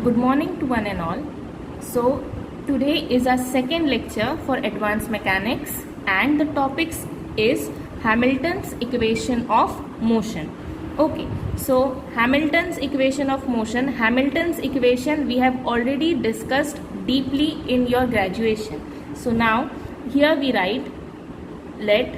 Good morning to one and all. So today is our second lecture for advanced mechanics and the topics is Hamilton's equation of motion. Okay, so Hamilton's equation of motion, Hamilton's equation we have already discussed deeply in your graduation. So now here we write, let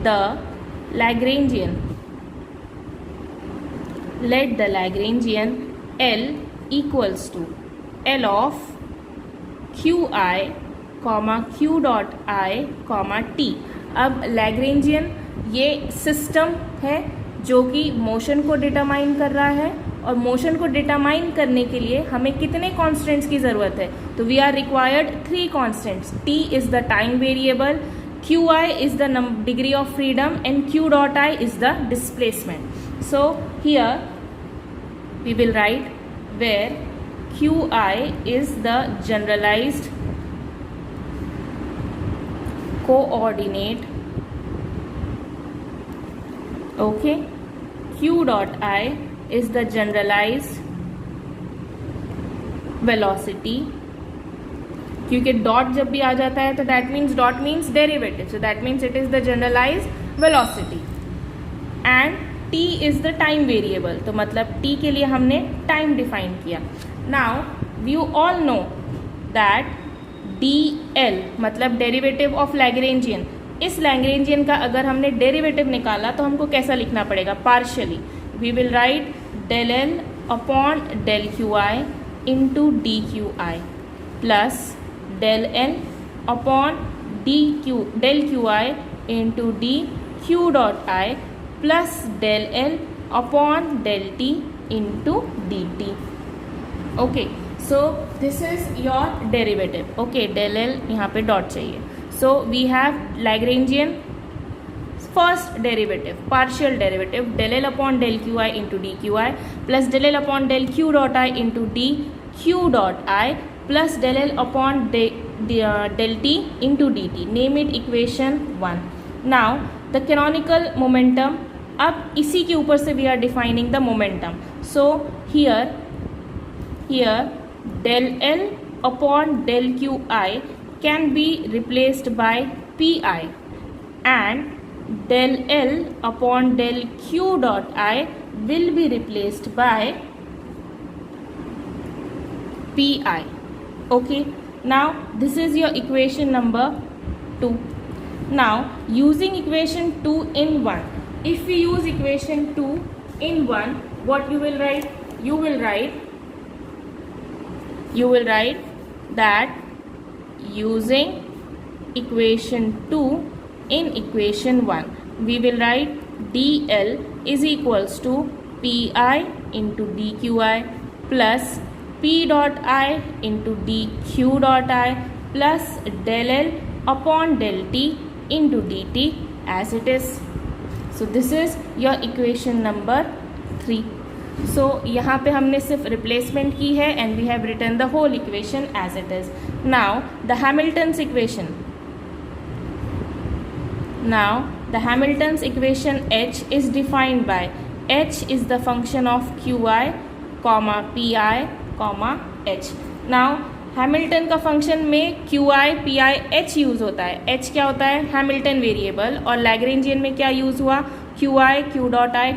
the Lagrangian L equals to L of qi, q dot I, t. अब Lagrangian ये system है जो कि motion को determine कर रहा है और मोशन को डिटरमाइन करने के लिए हमें कितने कांस्टेंट्स की ज़रूरत है. तो we are required 3 constants. T is the time variable, Q I is the degree of freedom and Q dot I is the displacement. So here we will write where qi is the generalized coordinate. Okay, q dot I is the generalized velocity. क्योंकि dot जब भी आ जाता है तो that means dot means derivative, so that means it is the generalized velocity. And t is the time variable, तो मतलब t के लिए हमने टाइम डिफाइन किया. Now you all know that dl मतलब डेरिवेटिव ऑफ लैग्रेंजियन. इस Lagrangian का अगर हमने डेरिवेटिव निकाला तो हमको कैसा लिखना पड़ेगा? Partially. We will write del L upon del Q I into D Q I plus del L upon del Q I into D Q dot I plus del L upon del T into D T. Okay, so this is your derivative. Okay, del L यहाँ पे dot चाहिए. So we have Lagrangian first derivative, partial derivative del L upon del Q I into D Q I plus del L upon del Q dot I into D Q dot I plus del L upon del T into D T. Name it equation 1. Now the canonical momentum, अब इसी के ऊपर से we are defining the momentum. So here del L upon del Q I can be replaced by P I and del L upon del Q dot I will be replaced by P I. Okay, now this is your equation number 2. Now using equation 2 in 1, if we use equation 2 in 1, what you will write? You will write that using equation 2 in equation 1, we will write dl is equals to pi into dqi plus p dot I into dq dot I plus del L upon del T into dt as it is. So this is your equation number 3. So यहाँ पे हमने सिर्फ replacement की है and we have written the whole equation as it is. Now the Hamilton's equation. Now the Hamilton's equation H is defined by H is the function of qi, pi, h. Now Hamilton का function में Q I P I H use होता है. H क्या होता है? Hamilton variable. और Lagrangian में क्या यूज़ हुआ? Q I, Q dot I,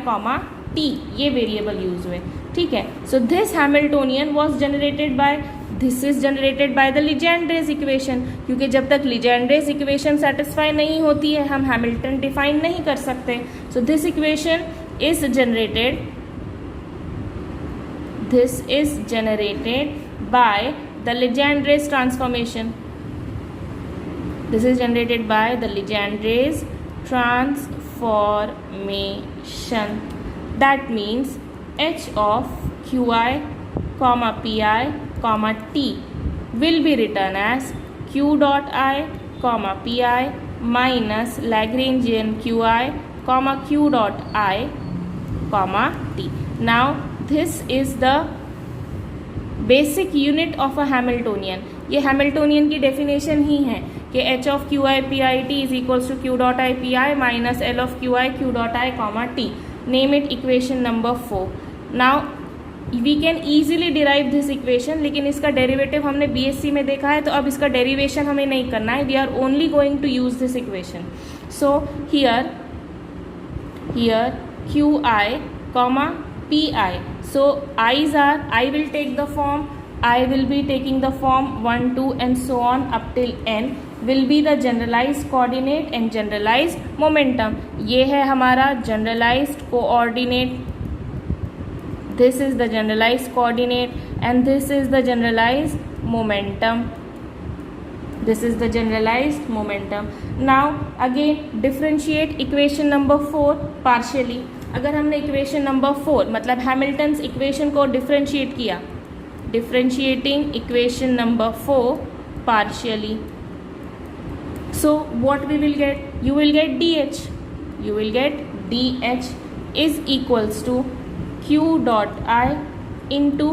T, ये वेरिएबल यूज़ हुए. ठीक है. So this Hamiltonian was generated by, this is generated by the Legendre's equation. क्योंकि जब तक लीजेंड्रेज इक्वेशन सेटिस्फाई नहीं होती है हम हैमिल्टन डिफाइन नहीं कर सकते. So this equation is generated, this is generated by the Legendre's transformation. This is generated by the Legendre's transformation. That means h of qi, pi, t will be written as q dot I, pi minus Lagrangian qi, q dot I, t. Now this is the basic unit of a Hamiltonian. ये Hamiltonian की definition ही है कि H of Q I P I T is equals to Q dot I P I minus L of Q I Q dot I comma T. Name it equation number 4. Now we can easily derive this equation, लेकिन इसका derivative हमने BSc में देखा है, तो अब इसका derivation हमें नहीं करना है. We are only going to use this equation. So here qi comma pi. So i's are, I will take the form, I will be taking the form 1 2 and so on up till n will be the generalized coordinate and generalized momentum. ये है हमारा generalized coordinate, this is the generalized coordinate and this is the generalized momentum. This is the generalized momentum. Now again differentiate equation number 4 partially. अगर हमने equation number 4 मतलब Hamilton's equation को differentiate किया, differentiating equation number 4 partially, so what we will get? You will get dh. You will get dh is equals to q dot I into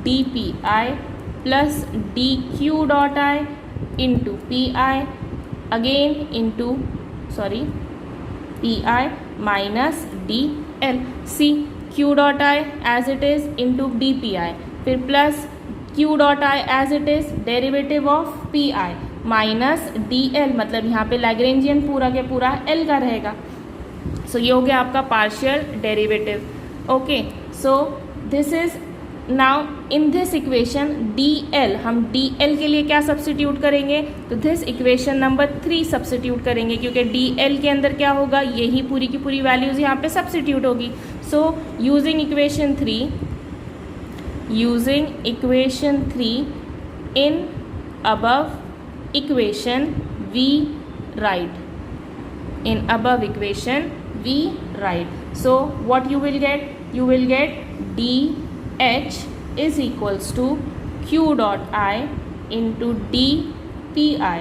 dpi plus dq dot I into pi again into pi minus dl. See q dot I as it is into dpi, फिर plus q dot I as it is derivative of pi minus dl, मतलब यहाँ पे Lagrangian पूरा के पूरा l का रहेगा. सो ये हो गया आपका partial derivative. Okay, so this is now in this equation dl, हम dl के लिए क्या सब्स्टिट्यूट करेंगे? तो दिस इक्वेशन नंबर 3 सब्स्टिट्यूट करेंगे, क्योंकि dl के अंदर क्या होगा? यही पूरी की पूरी वैल्यूज यहाँ पे सब्स्टिट्यूट होगी. So using equation 3 in above equation we write. In above equation we write. So what you will get? You will get dh is equals to q dot I into dpi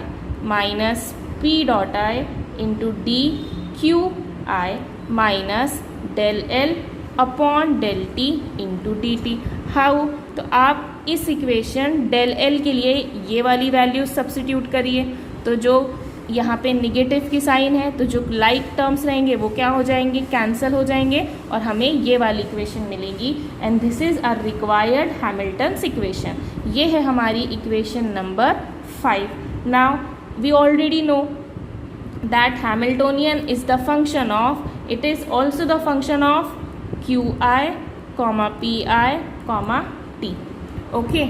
minus p dot I into dqi minus del l upon del t into dt. How? तो आप इस equation del l के लिए ये वाली value substitute करिए, तो जो यहाँ पे निगेटिव की साइन है, तो जो लाइक टर्म्स रहेंगे वो क्या हो जाएंगे? कैंसिल हो जाएंगे और हमें ये वाली इक्वेशन मिलेगी. And this is a required Hamilton's equation. ये है हमारी equation number 5. Now we already know that Hamiltonian is the function of, it is also the function of qi comma pi comma t. Okay,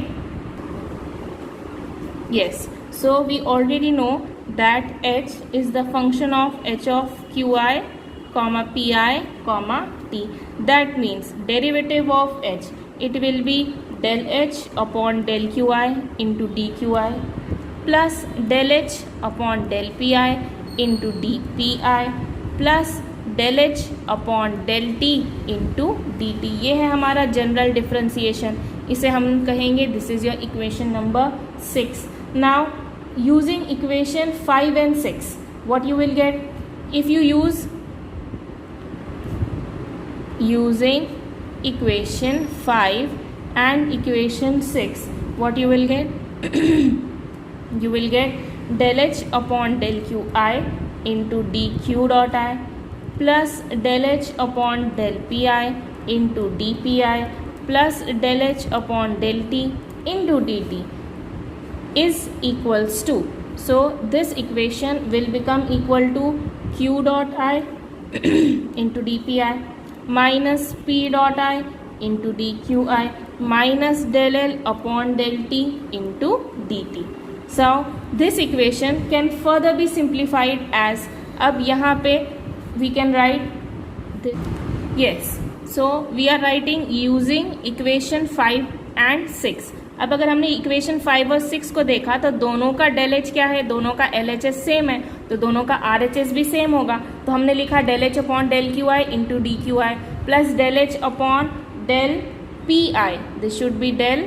yes, so we already know that h is the function of h of qi comma pi comma t. That means derivative of h, it will be del h upon del qi into dqi plus del h upon del pi into dpi plus del h upon del t into dt. ये है हमारा general differentiation. इसे हम कहेंगे this is your equation number 6. Now using equation 5 and 6, what you will get? If you use using equation 5 and equation 6, what you will get? You will get del h upon del qi into dq dot I plus del h upon del pi into dpi plus del h upon del t into dt is equals to, so this equation will become equal to q dot I into dpi minus p dot I into dqi minus del l upon del t into dt. So this equation can further be simplified as, अब यहाँ पे we can write this. Yes, so we are writing using equation 5 and 6. अब अगर हमने equation 5 और 6 को देखा तो दोनों का डेल एच क्या है? दोनों का एल एच एस सेम है, तो दोनों का आर एच एस भी सेम होगा. तो हमने लिखा del H upon del Q I into D Q I plus del H upon del P I, this should be del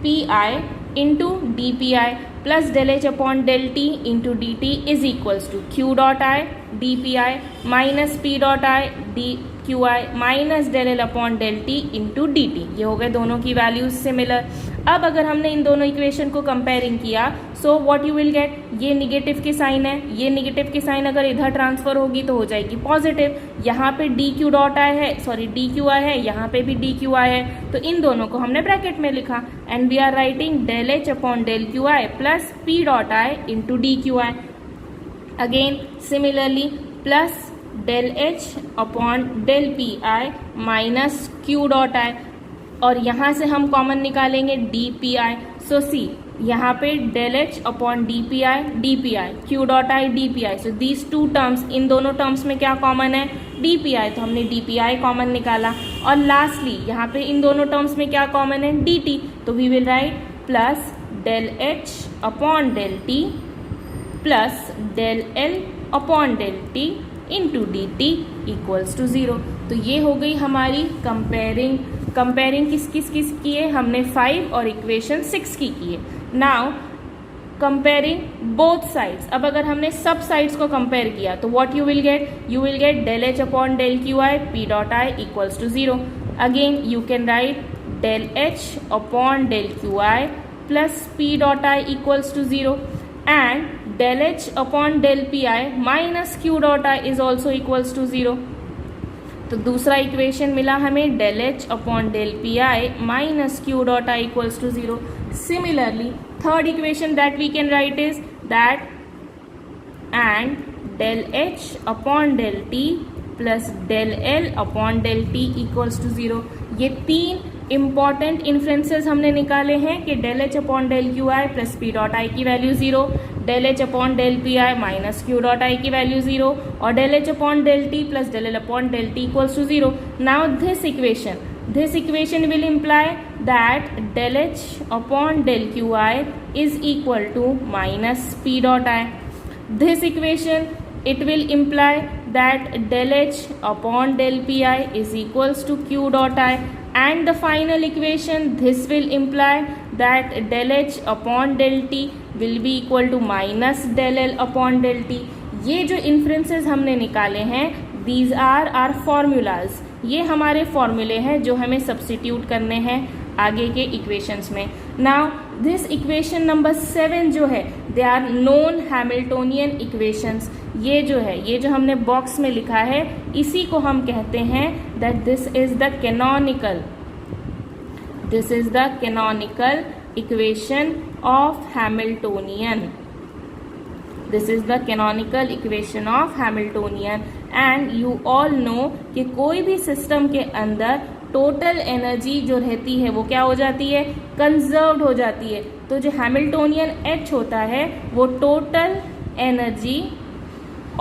P I into D P I plus del H upon del T into D T is equals to Q dot I D P I minus P dot I D Q I minus del L upon del T into D T. ये हो गए दोनों की values similar. अब अगर हमने इन दोनों equation को कंपेयरिंग किया, so what you will gate, ये निगेटिव की साइन है, ये निगेटिव की साइन अगर इधर ट्रांसफर होगी तो हो जाएगी पॉजिटिव। यहाँ पे डी क्यू डॉट आई है, सॉरी डी क्यू आई है, यहाँ पे भी डी क्यू आई है, तो इन दोनों को हमने ब्रैकेट में लिखा and we are writing del H upon del Q I plus P dot I into D Q I. Again similarly plus del H upon del P I minus Q dot I, और यहाँ से हम common निकालेंगे D P I. So see यहाँ पे del H upon D P I, Q dot I D P I. So these two terms, इन दोनों terms में क्या कॉमन है, डी पी आई, तो हमने डी पी आई कॉमन निकाला। और लास्टली यहाँ पे इन दोनों टर्म्स में क्या कॉमन है, डी टी, तो we will write plus del H upon del T plus del L upon del T into D T equals to 0। तो ये हो गई हमारी कंपेयरिंग किस की है, हमने 5 और इक्वेशन 6 की है। Now comparing both sides. अब अगर हमने सब साइड्स को कंपेयर किया तो what you will get del H upon del Q I P dot I equals to 0। Again you can write del H upon del Q I plus P dot I equals to 0 and del h upon del pi minus q dot I is also equals to 0। तो दूसरा equation मिला हमें del h upon del pi minus q dot I equals to 0। Similarly, third equation that we can write is that and del h upon del t plus del l upon del t equals to 0। ये तीन important inferences हमने निकाले हैं कि del H upon del Q I plus P dot I की value 0, del H upon del P I minus Q dot I की value 0 और del H upon del T plus del L upon del T equals to 0। Now this equation will imply that del h upon del qi is equal to minus p dot I। This equation it will imply that del h upon del pi is equals to q dot I, and the final equation this will imply that del h upon del t will be equal to minus del l upon del t। ये जो inferences हमने निकाले हैं these are our formulas, ये हमारे फॉर्मूले हैं जो हमें सब्स्टिट्यूट करने हैं आगे के इक्वेशंस में। नाउ दिस इक्वेशन नंबर 7 जो है they are known Hamiltonian equations. ये जो है, ये जो हमने बॉक्स में लिखा है इसी को हम कहते हैं that this is the canonical equation of Hamiltonian. This is the canonical equation of Hamiltonian. And you all no कि कोई भी सिस्टम के अंदर टोटल एनर्जी जो रहती है वो क्या हो जाती है, कंजर्व्ड हो जाती है। तो जो हैमिल्टोनियन H होता है वो टोटल एनर्जी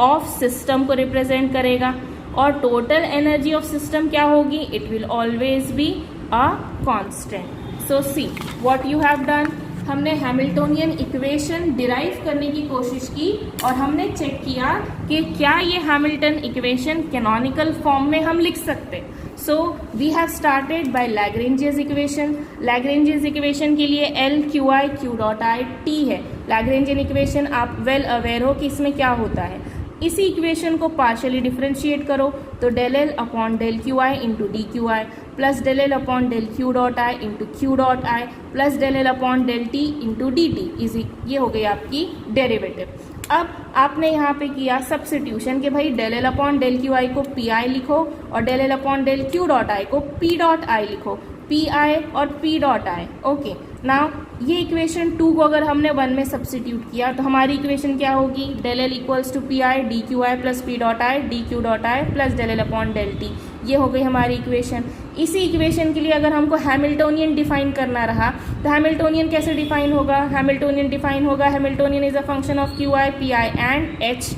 ऑफ सिस्टम को रिप्रेजेंट करेगा, और टोटल एनर्जी ऑफ सिस्टम क्या होगी, it will always be a constant. So see what you have done, हमने हैमिल्टोनियन इक्वेशन डिराइव करने की कोशिश की और हमने चेक किया कि क्या ये हैमिल्टन इक्वेशन कैनोनिकल फॉर्म में हम लिख सकते। So we have started by Lagrangian's equation. Lagrangian's equation के लिए L Q I Q dot I T है। लैग्रेंजियन इक्वेशन आप वेल अवेयर हो कि इसमें क्या होता है। इसी इक्वेशन को पार्शियली डिफरेंशिएट करो तो del L upon del Q I into D Q I plus del L upon del Q dot I into Q dot I plus del L upon del T into D T easy, ये हो गई आपकी derivative. अब आपने यहाँ पे किया substitution कि भाई del L upon del Q I को पी आई लिखो और del L upon del Q dot I को पी डॉट आई लिखो, पी आई और P dot I. Okay, now ये इक्वेशन 2 को अगर हमने 1 में सब्स्टिट्यूट किया तो हमारी इक्वेशन क्या होगी, del L equals to P I D Q I plus P dot I D Q dot I plus del L upon del T. ये हो गई हमारी इक्वेशन। इसी इक्वेशन के लिए अगर हमको हैमिल्टोनियन डिफाइन करना रहा तो हैमिल्टोनियन कैसे डिफाइन होगा, Hamiltonian is a function of Q I P I and H.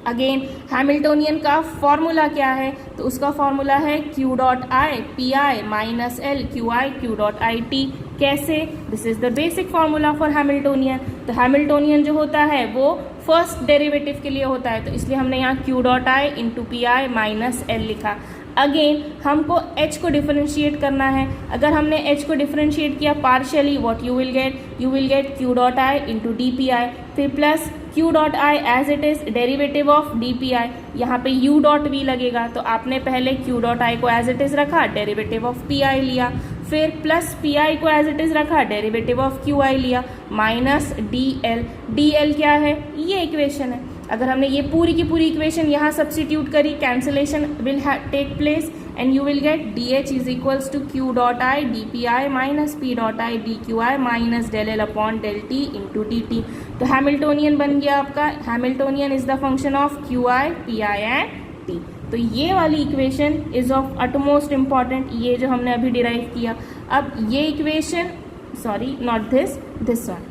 Again Hamiltonian का फॉर्मूला क्या है, तो उसका फॉर्मूला है Q dot I P I minus L Q dot I T. कैसे, this is the basic formula for Hamiltonian. तो Hamiltonian जो होता है वो फर्स्ट डेरिवेटिव के लिए होता है, तो इसलिए हमने यहाँ Q dot I into P I minus L लिखा। अगेन हमको h को डिफरेंशिएट करना है। अगर हमने h को डिफरेंशिएट किया partially, what you will get Q dot I into D P I, फिर plus Q dot I as it is derivative of D P I, यहाँ पे U डॉट V लगेगा, तो आपने पहले Q डॉट आई को as it is रखा, derivative of P I लिया, फिर प्लस पी आई को एज इट इज रखा, डेरिवेटिव ऑफ क्यू आई लिया, माइनस डी एल क्या है, ये इक्वेशन है। अगर हमने ये पूरी की पूरी इक्वेशन यहाँ सब्सटीट्यूट करी, cancellation will take place and you will get D H is equals to Q dot I D P I minus P dot I D Q I minus del L upon del T into D T. तो Hamiltonian बन गया आपका, Hamiltonian is the function of Q I P I and T. तो ये वाली equation is of utmost important, ये जो हमने अभी डिराइव किया। अब ये equation, sorry not this one,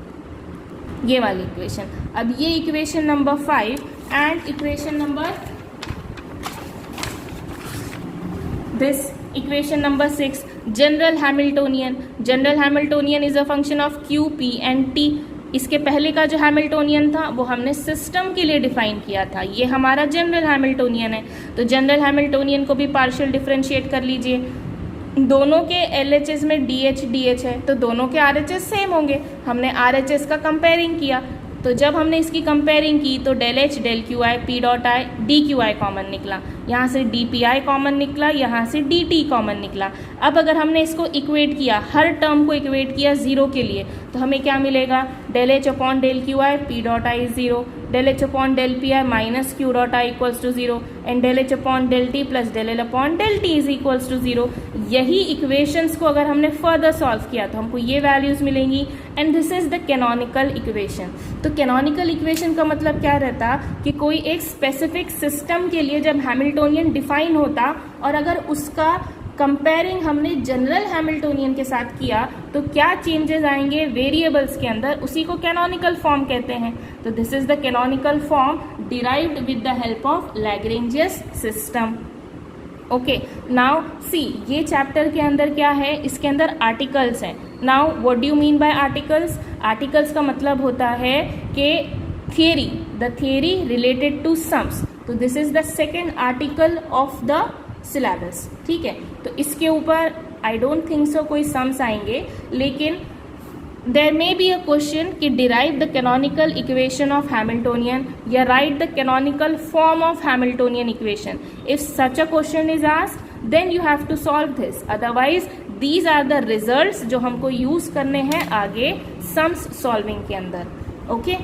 ये वाली इक्वेशन, अब ये equation number 5 and equation number this equation number 6, general Hamiltonian is a function of Q P and T. इसके पहले का जो हैमिल्टोनियन था वो हमने सिस्टम के लिए डिफाइन किया था, ये हमारा जनरल हैमिल्टोनियन है। तो जनरल हैमिल्टोनियन को भी पार्शियल डिफरेंशिएट कर लीजिए, दोनों के LHS में DH है तो दोनों के RHS सेम होंगे, हमने RHS का कंपेयरिंग किया, तो जब हमने इसकी कंपेयरिंग की तो del H del Q I P dot I D Q I common निकला, यहाँ से डी पी आई कॉमन निकला, यहाँ से डी टी कॉमन निकला। अब अगर हमने इसको इक्वेट किया, हर टर्म को इक्वेट किया जीरो के लिए, तो हमें क्या मिलेगा, del H upon del Q I P dot I zero, del H upon del P I minus Q dot I equals to zero and del H upon del T plus del L upon del T is equals to zero. यही equations को अगर हमने further solve किया तो हमको ये values मिलेंगी and this is the canonical equation. तो कैनोनिकल इक्वेशन का मतलब क्या रहता कि कोई एक स्पेसिफिक सिस्टम के लिए जब हैमिल्टोनियन डिफाइन होता और अगर उसका कंपेयरिंग हमने जनरल हैमिल्टोनियन के साथ किया तो क्या चेंजेस आएंगे वेरिएबल्स के अंदर, उसी को कैनोनिकल फॉर्म कहते हैं। तो this is the canonical form derived with the help of Lagrangian's system. Okay, now see, ये चैप्टर के अंदर क्या है, इसके अंदर आर्टिकल्स हैं। Now what do you mean by articles? Articles का मतलब होता है कि theory, the theory related to sums. तो this is the second article of the syllabus, ठीक है। तो इसके ऊपर आई डोंट थिंक सो कोई सम्स आएंगे, लेकिन there may be a question कि derive the canonical equation of Hamiltonian या write the canonical form of Hamiltonian equation. If such a question is asked then you have to solve this, otherwise these are the results जो हमको use करने हैं आगे sums solving के अंदर। Okay